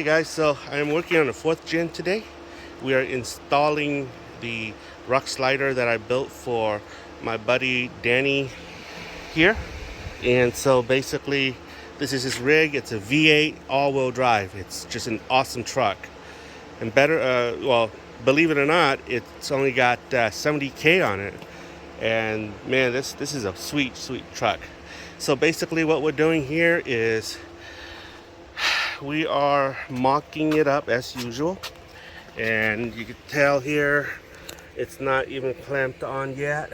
Okay guys, so I'm working on a 4th gen today. We are installing the rock slider that I built for my buddy Danny here. And so basically this is his rig. It's a V8 all-wheel drive. It's just an awesome truck. And well, believe it or not, it's only got 70K on it. And man, this is a sweet truck. So basically what we're doing here is we are mocking it up as usual, and you can tell here it's not even clamped on yet,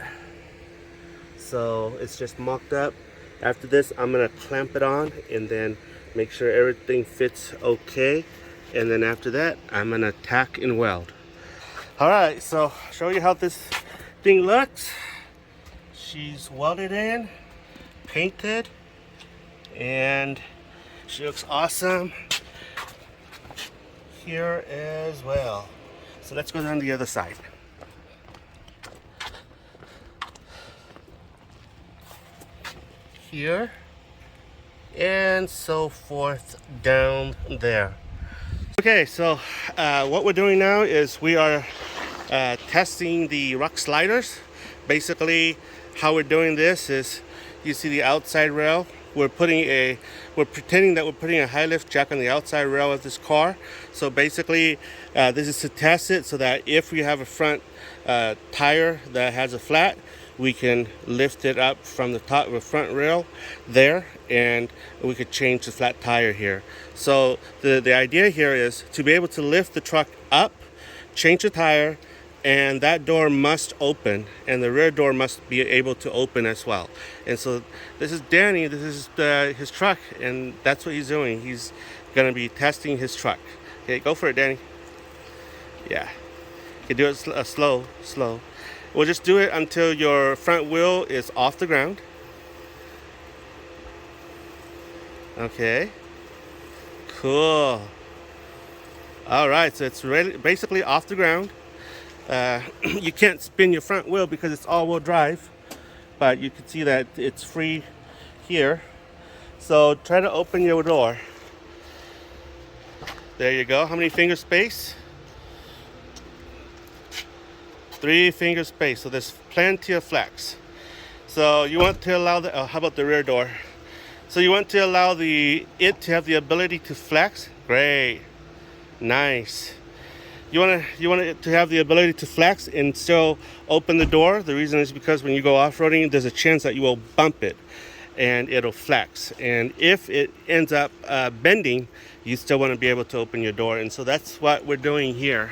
so it's just mocked up. After this I'm gonna clamp it on and then make sure everything fits okay, and then after that I'm gonna tack and weld. All right, so show you how this thing looks. She's welded in, painted, and she looks awesome here as well. So let's go down the other side. Here and so forth down there. Okay, so what we're doing now is we are testing the rock sliders. Basically, how we're doing this is, you see the outside rail. We're pretending that we're putting a high lift jack on the outside rail of this car. So basically, this is to test it so that if we have a front tire that has a flat, we can lift it up from the top of the front rail there, and we could change the flat tire here. So the idea here is to be able to lift the truck up, change the tire, and that door must open, and the rear door must be able to open as well. And so this is Danny, this is his truck, and that's what he's doing. He's gonna be testing his truck. Okay, go for it, Danny. Yeah, you can do it slow. We'll just do it until your front wheel is off the ground. Okay, cool. All right, so it's basically off the ground. You can't spin your front wheel because it's all-wheel drive, but you can see that it's free here. So try to open your door. There you go. How many finger space? 3 finger space. So there's plenty of flex. So you want to allow the how about the rear door? So you want to allow it to have the ability to flex. Great, nice. You want it to have the ability to flex and still open the door. The reason is because when you go off-roading, there's a chance that you will bump it and it'll flex. And if it ends up bending, you still want to be able to open your door. And so that's what we're doing here.